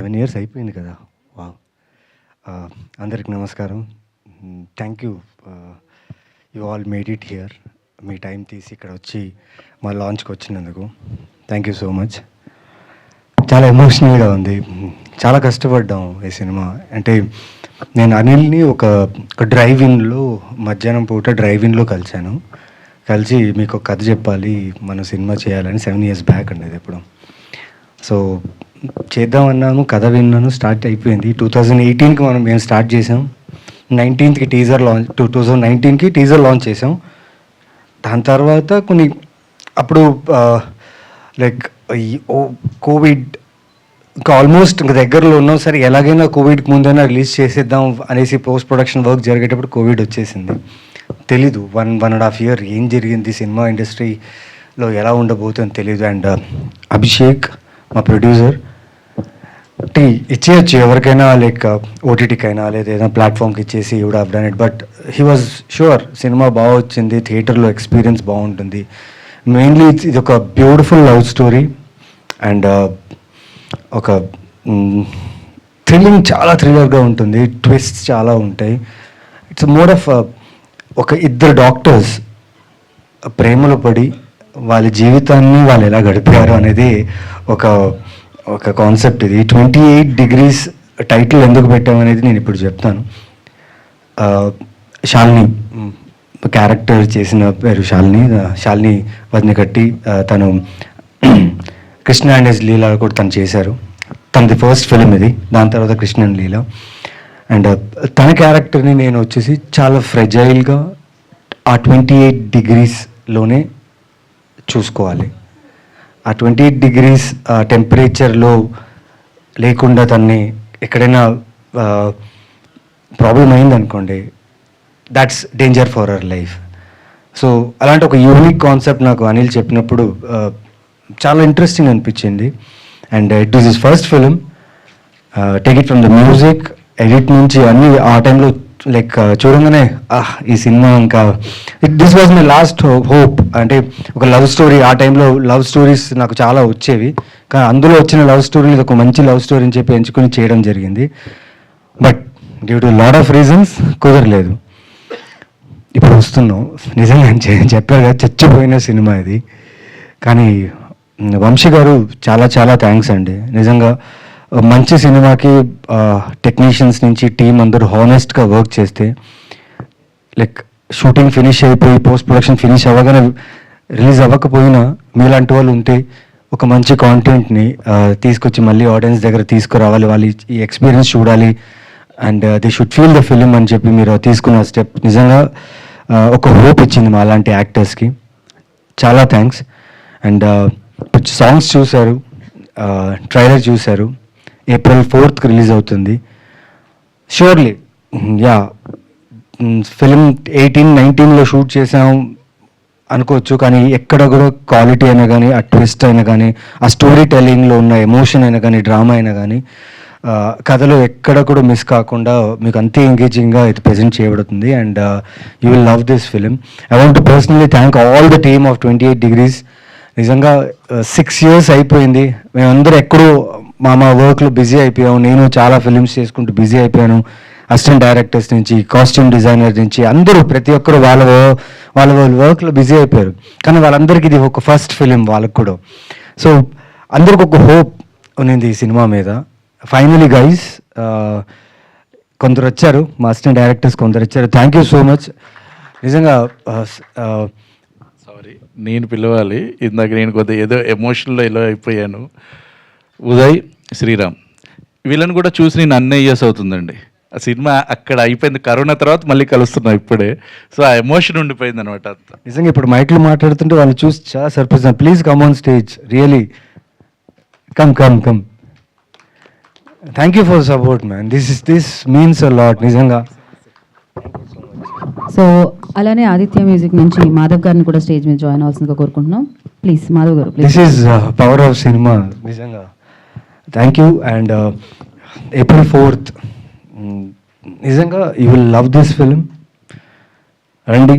7 years అయిపోయింది కదా. Wow! అందరికి నమస్కారం. Thank you, you all made it here. Me time తీసి ఇక్కడ వచ్చి మా లాంచ్కి వచ్చినందుకు థ్యాంక్ యూ సో మచ్. చాలా ఎమోషనల్గా ఉంది. చాలా కష్టపడ్డాం ఈ సినిమా. అంటే నేను అనిల్ని ఒక డ్రైవ్ ఇన్లో మధ్యాహ్నం పూట డ్రైవ్ ఇన్లో కలిసి మీకు ఒక కథ చెప్పాలి, మనం సినిమా చేయాలని 7 years బ్యాక్ అండి అది ఎప్పుడు. సో చేద్దామన్నాను, కథ విన్నాను, స్టార్ట్ అయిపోయింది. 2018కి మేము స్టార్ట్ చేసాం. 19కి టీజర్ లాంచ్, 2019కి టీజర్ లాంచ్ చేసాం. దాని తర్వాత కొన్ని అప్పుడు లైక్ కోవిడ్ ఇంకా ఆల్మోస్ట్ ఇంకా దగ్గరలో ఉన్నాం. సరే ఎలాగైనా కోవిడ్కి ముందైనా రిలీజ్ చేసేద్దాం అనేసి పోస్ట్ ప్రొడక్షన్ వర్క్ జరిగేటప్పుడు కోవిడ్ వచ్చేసింది. తెలీదు 1.5 year ఏం జరిగింది సినిమా ఇండస్ట్రీలో, ఎలా ఉండబోతుందని తెలీదు. అండ్ అభిషేక్ మా ప్రొడ్యూసర్ ఇచ్చేయచ్చు ఎవరికైనా, లైక్ ఓటీటీకైనా లేదా ఏదైనా ప్లాట్ఫామ్కి ఇచ్చేసి would have done it. But he was sure cinema బాగా వచ్చింది, థియేటర్లో ఎక్స్పీరియన్స్ బాగుంటుంది. మెయిన్లీ ఇది ఒక బ్యూటిఫుల్ లవ్ స్టోరీ అండ్ ఒక థ్రిల్లింగ్, చాలా థ్రిల్లర్గా ఉంటుంది, ట్విస్ట్ చాలా ఉంటాయి. ఇట్స్ మోర్ ఆఫ్ ఒక ఇద్దరు డాక్టర్స్ ప్రేమలో పడి వాళ్ళ జీవితాన్ని వాళ్ళు ఎలా గడిపారు అనేది ఒక కాన్సెప్ట్. ఇది 28 degrees టైటిల్ ఎందుకు పెట్టామనేది నేను ఇప్పుడు చెప్తాను. శాలిని క్యారెక్టర్ చేసిన పేరు శాలిని వదినకట్టి. తను కృష్ణ అండ్ హిస్ లీలా కూడా తను చేశారు. తనది ఫస్ట్ ఫిలిం ఇది, దాని తర్వాత కృష్ణ అండ్ లీలా. అండ్ తన క్యారెక్టర్ని నేను వచ్చేసి చాలా ఫ్రెజైల్గా ఆ 28 degreesలోనే చూసుకోవాలి. ఆ 28 degrees టెంపరేచర్లో లేకుండా తన్ని ఎక్కడైనా ప్రాబ్లం అయిందనుకోండి, that's danger for our life. So అలాంటి ఒక యూనిక్ కాన్సెప్ట్ నాకు అనిల్ చెప్పినప్పుడు చాలా ఇంట్రెస్టింగ్ అనిపించింది. And it is his first film. Take it from the music, edit నుంచి అన్నీ ఆ టైంలో లైక్ చూడంగానే ఈ సినిమా ఇంకా this was my last hope. అంటే ఒక లవ్ స్టోరీ, ఆ టైంలో లవ్ స్టోరీస్ నాకు చాలా వచ్చేవి, కానీ అందులో వచ్చిన లవ్ స్టోరీ ఒక మంచి లవ్ స్టోరీ అని చెప్పి ఎంచుకొని చేయడం జరిగింది. But due to lot of reasons కుదరలేదు. ఇప్పుడు వస్తున్నాం. నిజంగా చెప్పారు కదా, చచ్చిపోయిన సినిమా ఇది. కానీ వంశీ గారు చాలా చాలా థ్యాంక్స్ అండి. నిజంగా మంచి సినిమాకి టెక్నీషియన్స్ నుంచి టీం అందరూ హానెస్ట్గా వర్క్ చేస్తే, లైక్ షూటింగ్ ఫినిష్ అయిపోయి పోస్ట్ ప్రొడక్షన్ ఫినిష్ అవ్వగానే రిలీజ్ అవ్వకపోయినా మీలాంటి వాళ్ళు ఉంటే ఒక మంచి కాంటెంట్ని తీసుకొచ్చి మళ్ళీ ఆడియన్స్ దగ్గర తీసుకురావాలి, వాళ్ళు ఈ ఎక్స్పీరియన్స్ చూడాలి and they should feel the film అని చెప్పి మీరు తీసుకున్న స్టెప్ నిజంగా ఒక హోప్ ఇచ్చింది మా అలాంటి యాక్టర్స్కి. చాలా థ్యాంక్స్. అండ్ సాంగ్స్ చూశారు, ట్రైలర్ చూశారు. April 4th రిలీజ్ అవుతుంది. ష్యూర్లీ యా, ఫిలిం 18-19లో షూట్ చేసాం అనుకోవచ్చు, కానీ ఎక్కడ కూడా క్వాలిటీ అయినా కానీ, ఆ ట్విస్ట్ అయినా కానీ, ఆ స్టోరీ టెల్లింగ్లో ఉన్న ఎమోషన్ అయినా కానీ, డ్రామా అయినా కానీ, కథలో ఎక్కడ కూడా మిస్ కాకుండా మీకు అంతే ఎంగేజింగ్గా ఇది ప్రజెంట్ చేయబడుతుంది. And you will love this film. I want to personally thank all the team of 28 degrees. నిజంగా 6 years అయిపోయింది. మేమందరూ ఎక్కడో మా వర్క్లో బిజీ అయిపోయాము. నేను చాలా ఫిలిమ్స్ చేసుకుంటూ బిజీ అయిపోయాను. అసిస్టెంట్ డైరెక్టర్స్ నుంచి, కాస్ట్యూమ్ డిజైనర్ నుంచి అందరూ ప్రతి ఒక్కరు వాళ్ళ వర్క్లో బిజీ అయిపోయారు. కానీ వాళ్ళందరికీ ఇది ఒక ఫస్ట్ ఫిలిం వాళ్ళకు కూడా. సో అందరికి ఒక హోప్ ఉన్నింది ఈ సినిమా మీద. ఫైనలీ గైస్, కొందరు వచ్చారు, మా అసిస్టెంట్ డైరెక్టర్స్ కొందరు వచ్చారు. Thank you so much. నిజంగా సారీ, నేను పిలవాలి. ఇందాక నేను కొద్దిగా ఏదో ఎమోషనల్లో ఇలా అయిపోయాను. ఉదయ్, శ్రీరామ్ వీళ్ళని కూడా చూసి నేను అన్ని ఇయర్స్ అవుతుందండి. ఆ సినిమా అక్కడ అయిపోయింది, కరోనా తర్వాత మళ్ళీ కలుస్తున్నాం ఇప్పుడే. సో ఆ ఎమోషన్ ఉండిపోయింది అనమాట అంతా. నిజంగా ఇప్పుడు మైక్లో మాట్లాడుతుంటే వాళ్ళు చూసి చాలా surprise. Please come on stage, really come. Thank you for support man. This means a lot నిజంగా. సో అలానే ఆదిత్య మ్యూజిక్ నుంచి మాధవ్ గారిని కూడా స్టేజ్ మీద జాయిన్ అవ్వాల్సిందిగా కోరుకుంటున్నాం. ప్లీజ్ మాధవ్ గారు. This is power of cinema నిజంగా. Thank you. And April 4th నిజంగా you will love this film. రండి,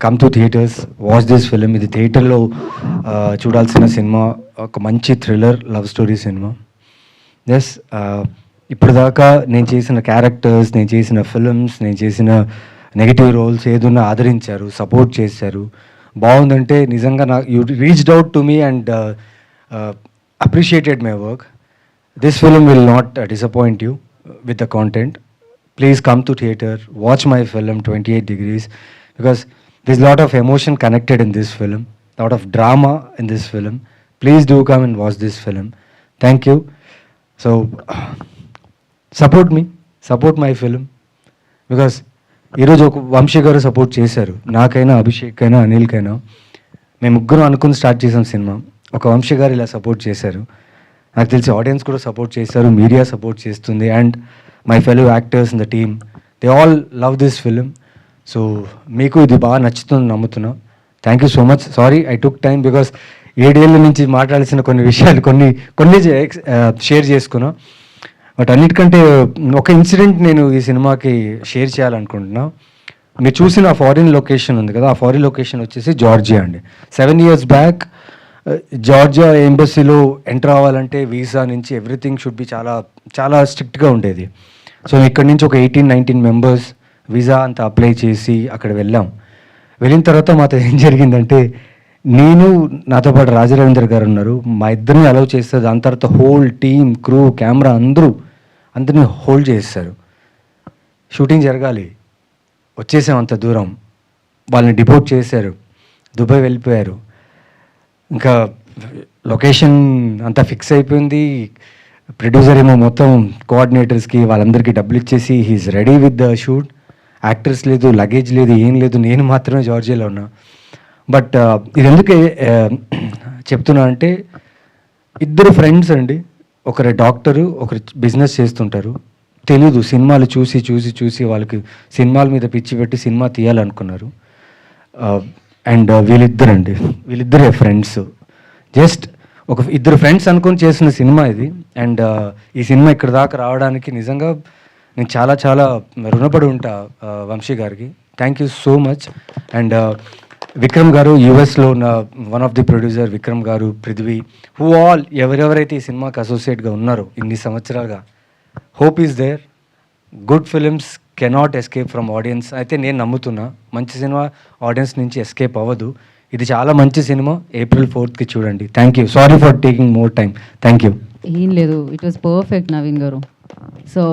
come to theatres, watch this film. ఇది థియేటర్లో చూడాల్సిన సినిమా. ఒక మంచి thriller love story cinema. Yes, ఇప్పుడు దాకా నేను చేసిన క్యారెక్టర్స్, నేను చేసిన ఫిల్మ్స్, నేను చేసిన నెగిటివ్ రోల్స్ ఏదున్నా ఆదరించారు, సపోర్ట్ చేశారు. బాగుందంటే నిజంగా you reached out to me and appreciated my work. This film will not disappoint you with the content. Please come to theatre, watch my film 28 Degrees, because there's a lot of emotion connected in this film, lot of drama in this film. Please do come and watch this film. Thank you. So support me, support my film, because ఈరోజు ఒక వంశీ గారు support చేశారు, నాకైనా అభిషేక్ అయినా అనిల్కైనా. మేము ముగ్గురు అనుకుని start చేసాం సినిమా, ఒక వంశీ గారు ఇలా సపోర్ట్ చేశారు. నాకు తెలిసి ఆడియన్స్ కూడా సపోర్ట్ చేశారు, మీడియా సపోర్ట్ చేస్తుంది, and my fellow actors in the team, they all love this film. So మీకు ఇది బాగా నచ్చుతుంది నమ్ముతున్నా. Thank you so much. Sorry I took time, because 7 ఏళ్ళ నుంచి మాట్లాడాల్సిన కొన్ని విషయాలు కొన్ని షేర్ చేసుకున్నా. బట్ అన్నిటికంటే ఒక ఇన్సిడెంట్ నేను ఈ సినిమాకి షేర్ చేయాలనుకుంటున్నా. మీరు చూసిన ఫారిన్ లొకేషన్ ఉంది కదా, ఆ ఫారిన్ లొకేషన్ వచ్చేసి జార్జియా అండి. 7 years బ్యాక్ జార్జియా ఎంబసీలో ఎంటర్ అవ్వాలంటే వీసా నుంచి ఎవ్రీథింగ్ షుడ్ బి చాలా చాలా స్ట్రిక్ట్గా ఉండేది. సో ఇక్కడి నుంచి ఒక 18-19 మెంబర్స్ వీసా అంతా అప్లై చేసి అక్కడ వెళ్ళాం. వెళ్ళిన తర్వాత మాతో ఏం జరిగిందంటే, నేను నాతో పాటు రాజరవీంద్ర గారు ఉన్నారు, మా ఇద్దరిని అలౌ చేస్తారు. దాని తర్వాత హోల్ టీమ్, క్రూ, కెమెరా అందరినీ హోల్డ్ చేస్తారు. షూటింగ్ జరగాలి, వచ్చేసాం అంత దూరం, వాళ్ళని డిపోర్ట్ చేశారు, దుబాయ్ వెళ్ళిపోయారు. ఇంకా లొకేషన్ అంతా ఫిక్స్ అయిపోయింది. ప్రొడ్యూసర్ ఏమో మొత్తం కోఆర్డినేటర్స్కి వాళ్ళందరికీ డబ్బులు ఇచ్చేసి he's ready with the shoot. Actors లేదు, లగేజ్ లేదు, ఏం లేదు, నేను మాత్రమే జార్జియాలో ఉన్నా. బట్ ఇది ఎందుకు చెప్తున్నా అంటే, ఇద్దరు ఫ్రెండ్స్ అండి, ఒకరు డాక్టరు, ఒకరు బిజినెస్ చేస్తుంటారు. తెలీదు, సినిమాలు చూసి చూసి చూసి వాళ్ళకి సినిమాల మీద పిచ్చి పెట్టి సినిమా తీయాలనుకున్నారు. అండ్ వీళ్ళిద్దరే ఫ్రెండ్స్, జస్ట్ ఇద్దరు ఫ్రెండ్స్ అనుకొని చేసిన సినిమా ఇది. అండ్ ఈ సినిమా ఇక్కడ దాకా రావడానికి నిజంగా నేను చాలా చాలా రుణపడి ఉంటా వంశీ గారికి. Thank you so much. And Vikram గారు, యూఎస్లో ఉన్న one of the producer Vikram గారు, పృథ్వీ, హూ ఆల్ ఎవరెవరైతే ఈ సినిమాకి అసోసియేట్గా ఉన్నారో ఇన్ని సంవత్సరాలుగా, hope is there. Good films cannot escape from audience. అయితే నేను నమ్ముతున్నా, మంచి సినిమా ఆడియన్స్ నుంచి ఎస్కేప్ అవ్వదు. ఇది చాలా మంచి సినిమా. April 4th చూడండి. Thank you. Sorry for taking more time. Thank you. ఏం లేదు, it was perfect Naveen garu. So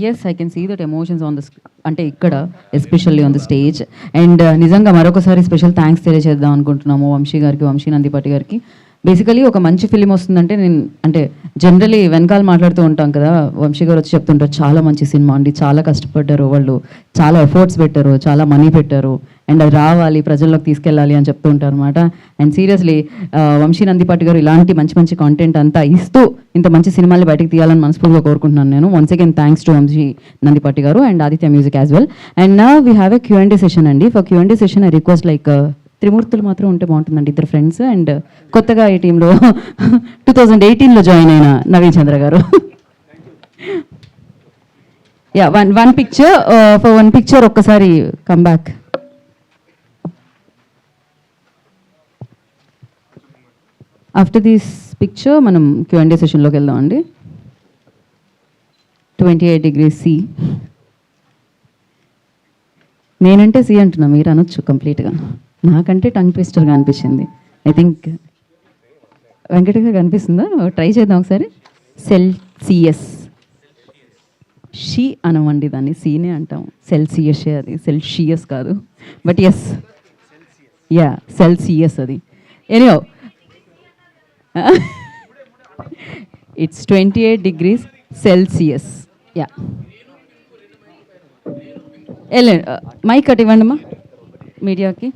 yes, I can see that emotions on the అంటే ఇక్కడ especially on the stage. And నిజంగా మరొకసారి స్పెషల్ థ్యాంక్స్ తెలియజేద్దాం అనుకుంటున్నాము వంశీ గారికి, వంశీ నందిపాటి గారికి. బేసికలీ ఒక మంచి ఫిలిం వస్తుందంటే నేను అంటే జనరలీ వెనకాల మాట్లాడుతూ ఉంటాం కదా, వంశీ గారు వచ్చి చెప్తుంటారు చాలా మంచి సినిమా అండి, చాలా కష్టపడ్డారు వాళ్ళు, చాలా ఎఫర్ట్స్ పెట్టారు, చాలా మనీ పెట్టారు, అండ్ అది రావాలి, ప్రజల్లోకి తీసుకెళ్ళాలి అని చెప్తూ ఉంటారు అనమాట. అండ్ సీరియస్లీ వంశీ నందిపాటి గారు ఇలాంటి మంచి మంచి కాంటెంట్ అంతా ఇస్తూ ఇంత మంచి సినిమాలు బయటకు తీయాలని మనస్ఫూర్తిగా కోరుకుంటున్నాను నేను. Once again thanks to Vamsi Nandipati గారు and Aditya Music as well. And నా we have a Q&A session అండి. For Q&A session I request like త్రిమూర్తులు మాత్రం ఉంటే బాగుంటుందండి, ఇద్దరు ఫ్రెండ్స్. అండ్ కొత్తగా ఈ టీంలో 2018లో జాయిన్ అయిన నవీన్ చంద్ర గారు. Yeah, one picture for one picture ఒక్కసారి come back. After this picture మనం Q&A సెషన్లోకి వెళ్దాం అండి. 28 degrees C. నేనంటే సి అంటున్నా, మీరు అనొచ్చు కంప్లీట్గా. నాకంటే టంగ్ ట్విస్టర్గా అనిపించింది. ఐ థింక్ వెంకటగా కనిపిస్తుందా? ట్రై చేద్దాం ఒకసారి. సెల్సియస్. షీ అనమండి, దాన్ని సీనే అంటాం. సెల్సియస్, అది సెల్సియస్ కాదు. బట్ ఎస్, యా, సెల్సియస్ అది. Anyhow, it's 28 degrees Celsius. Yeah, mic cut ఇవ్వండి అమ్మా మీడియాకి.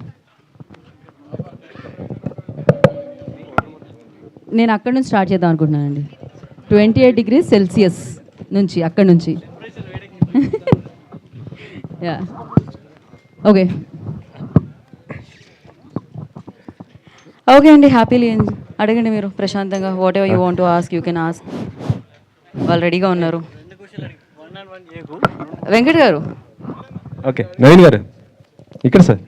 నేను అక్కడ నుంచి స్టార్ట్ చేద్దాం అనుకుంటున్నానండి. 28 degrees Celsius నుంచి, అక్కడ నుంచి. యా, ఓకే ఓకే అండి. హ్యాపీలీ అడగండి మీరు ప్రశాంతంగా. What ever you want to ask you can ask. వాళ్ళు రెడీగా ఉన్నారు. వెంకట్ గారు. ఓకే, నవీన్ గారు ఇక్కడ సార్.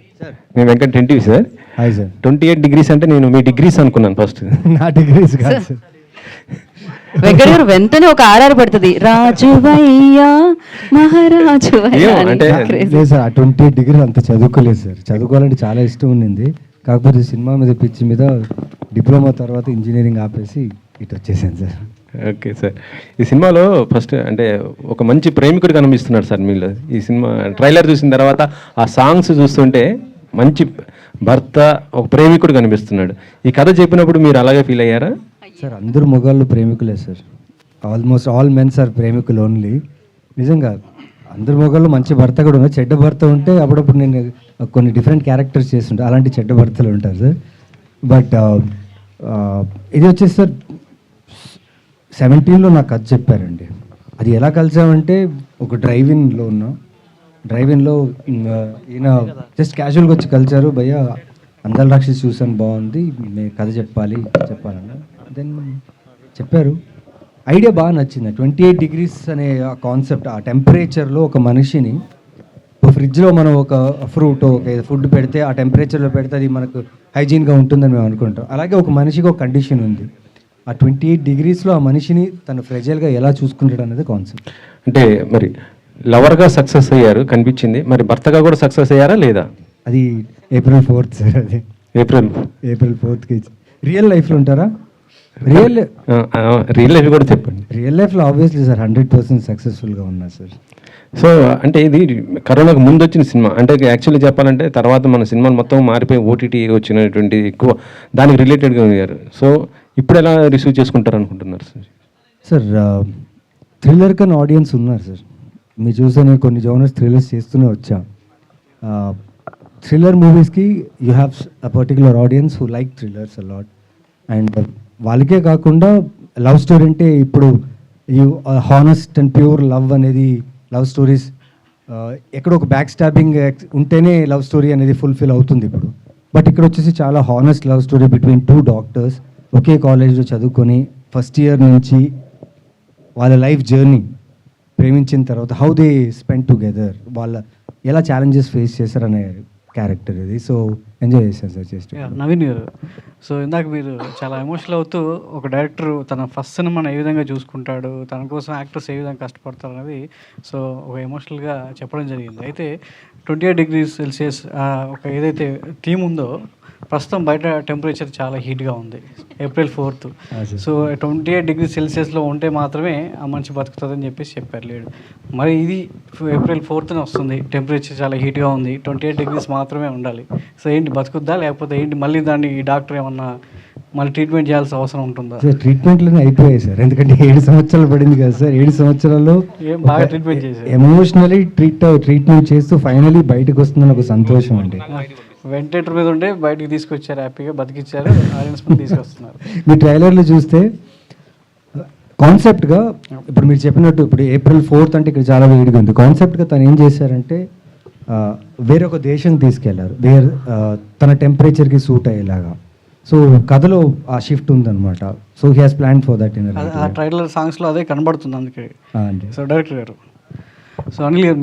నేను Venkat NTV sir. Hi sir. 28 degrees అంటే నేను మీ డిగ్రీస్ అనుకున్నాను ఫస్ట్. నా డిగ్రీస్ కాదు సార్. వెంకట గారు వెంటనే ఒక ఆర్ఆర్ పడుతుంది, రాజువయ్యా మహారాజువయ్యా ఏమో అని. అంటే Crazy. లేదు సార్, ఆ 28 డిగ్రీలు అంత చదువుకోలేదు సార్. చదువుకోవాలంటే చాలా ఇష్టం ఉండింది, కాకపోతే సినిమా మీద పిచ్చి మీద డిప్లొమా తర్వాత ఇంజనీరింగ్ ఆపేసి ఇటు వచ్చేసాను సార్. ఓకే సార్, ఈ సినిమాలో ఫస్ట్ అంటే ఒక మంచి ప్రేమికుడు కనిపిస్తున్నాడు సార్ మీలో. ఈ సినిమా ట్రైలర్ చూసిన తర్వాత ఆ సాంగ్స్ చూస్తుంటే మంచి భర్త, ఒక ప్రేమికుడు కనిపిస్తున్నాడు. ఈ కథ చెప్పినప్పుడు మీరు అలాగే ఫీల్ అయ్యారా? సార్ అందరు మొగాళ్ళు ప్రేమికులే sir, almost all mens are ప్రేమికులు ఓన్లీ. నిజంగా అందరు మొగాళ్ళు మంచి భర్త కూడా ఉన్నారు, చెడ్డ భర్త ఉంటే అప్పుడప్పుడు నేను కొన్ని డిఫరెంట్ క్యారెక్టర్స్ చేస్తుంటా, అలాంటి చెడ్డ భర్తలు ఉంటారు సార్. బట్ ఇది వచ్చేసి సార్ 17లో నాకు కథ చెప్పారండి. అది ఎలా కలిసామంటే ఒక డ్రైవింగ్లో ఉన్నాం, డ్రైవింగ్లో ఈయన జస్ట్ క్యాజువల్గా వచ్చి కలిసారు, భయ్య అందాల రాక్షసి చూసాను బాగుంది, మీ కథ చెప్పాలన్న. దెన్ చెప్పారు, ఐడియా బాగా నచ్చింది. 28 డిగ్రీస్ అనే ఆ కాన్సెప్ట్, ఆ టెంపరేచర్లో ఒక మనిషిని ఫ్రిడ్జ్లో మనం ఒక ఫ్రూట్ ఒక ఫుడ్ పెడితే ఆ టెంపరేచర్లో పెడితే అది మనకు హైజీన్గా ఉంటుందని మేము అనుకుంటాం. అలాగే ఒక మనిషికి ఒక కండిషన్ ఉంది, ఆ 28 డిగ్రీస్లో ఆ మనిషిని తను ఫ్రెజైల్గా ఎలా చూసుకుంటాడు అనేది కాన్సెప్ట్. అంటే మరి లవర్గా సక్సెస్ అయ్యారు కనిపించింది, మరి భర్తగా కూడా సక్సెస్ అయ్యారా లేదా? అది April 4th సార్, అది ఏప్రిల్ April 4th రియల్ లైఫ్లో ఉంటారా? రియల్ లైఫ్ కూడా చెప్పండి. రియల్ లైఫ్లో ఆబ్వియస్లీ సార్ 100% సక్సెస్ఫుల్గా ఉన్నా సార్. సో అంటే ఇది కరోనాకు ముందు వచ్చిన సినిమా, అంటే యాక్చువల్లీ చెప్పాలంటే తర్వాత మన సినిమాలు మొత్తం మారిపోయి ఓటీటీ వచ్చినటువంటి ఎక్కువ దానికి రిలేటెడ్గా ఉన్నారు. సో ఇప్పుడు ఎలా రిసీవ్ చేసుకుంటారు అనుకుంటున్నారు సార్? సార్ థ్రిల్లర్ కన్నా ఆడియన్స్ ఉన్నారు సార్. మీరు చూసే నేను కొన్ని జోనర్స్ థ్రిల్లర్స్ చేస్తూనే వచ్చా. థ్రిల్లర్ మూవీస్కి you have a particular audience who like thrillers a lot. And వాళ్ళకే కాకుండా లవ్ స్టోరీ అంటే ఇప్పుడు you honest and pure love అనేది, లవ్ స్టోరీస్ ఎక్కడో ఒక బ్యాక్ స్టాబింగ్ ఉంటేనే లవ్ స్టోరీ అనేది ఫుల్ఫిల్ అవుతుంది ఇప్పుడు. బట్ ఇక్కడ వచ్చేసి చాలా honest love story between 2 doctors, ఒకే కాలేజ్లో చదువుకొని ఫస్ట్ ఇయర్ నుంచి వాళ్ళ లైఫ్ జర్నీ, ప్రేమించిన తర్వాత హౌ దే స్పెండ్ టుగెదర్, వాళ్ళ ఎలా ఛాలెంజెస్ ఫేస్ చేశారనే క్యారెక్టర్ ఇది. సో ఎంజాయ్ చేశాను సార్ చేస్తూ. నవీన్ గారు, సో ఇందాక మీరు చాలా ఎమోషనల్ అవుతూ ఒక డైరెక్టర్ తన ఫస్ట్ సినిమాను ఏ విధంగా చూసుకుంటాడు, తన కోసం యాక్టర్స్ ఏ విధంగా కష్టపడతారు అనేది సో ఒక ఎమోషనల్గా చెప్పడం జరిగింది. అయితే 28 degrees Celsius ఒక ఏదైతే థీమ్ ఉందో, ప్రస్తుతం బయట టెంపరేచర్ చాలా హీట్గా ఉంది, April 4th. సో 28 degrees Celsiusలో ఉంటే మాత్రమే ఆ మనిషి బతుకుతుందని చెప్పేసి చెప్పారు లేడు. మరి ఇది April 4th వస్తుంది, టెంపరేచర్ చాలా హీట్గా ఉంది, 28 degrees మాత్రమే ఉండాలి. సో ఏంటి బతుకుద్దా, లేకపోతే ఏంటి మళ్ళీ దాన్ని ఈ డాక్టర్ ఏమన్నా మళ్ళీ ట్రీట్మెంట్ చేయాల్సిన అవసరం ఉంటుందా? సార్ ట్రీట్మెంట్లోనే అయిపోయాయి సార్, ఎందుకంటే 7 సంవత్సరాలు పడింది కదా సార్. 7 సంవత్సరాల్లో ఏం బాగా ట్రీట్మెంట్ చేశారు, ఎమోషనలీ ట్రీట్మెంట్ చేస్తూ ఫైనలీ బయటకు వస్తుందని ఒక సంతోషం అండి. వెంటిలేటర్ మీద ఉండే బయటికి తీసుకొచ్చారు, హ్యాపీగా బతికిచ్చారు, ఆడియన్స్ ముందు తీసుకొస్తున్నారు. మీ ట్రైలర్లు చూస్తే కాన్సెప్ట్గా ఇప్పుడు మీరు చెప్పినట్టు ఇప్పుడు April 4th అంటే ఇక్కడ చాలా వేడిగా ఉంది. కాన్సెప్ట్గా తను ఏం చేశారంటే వేరొక దేశం తీసుకెళ్లారు, తన టెంపరేచర్కి సూట్ అయ్యేలాగా. సో కథలో ఆ షిఫ్ట్ ఉందన్నమాట. So he has plan for that in ఆ ట్రైలర్ సాంగ్స్లో అదే కనబడుతుంది అందుకే. అండి. సో డైరెక్టర్ గారు, సో అనిల్ గారు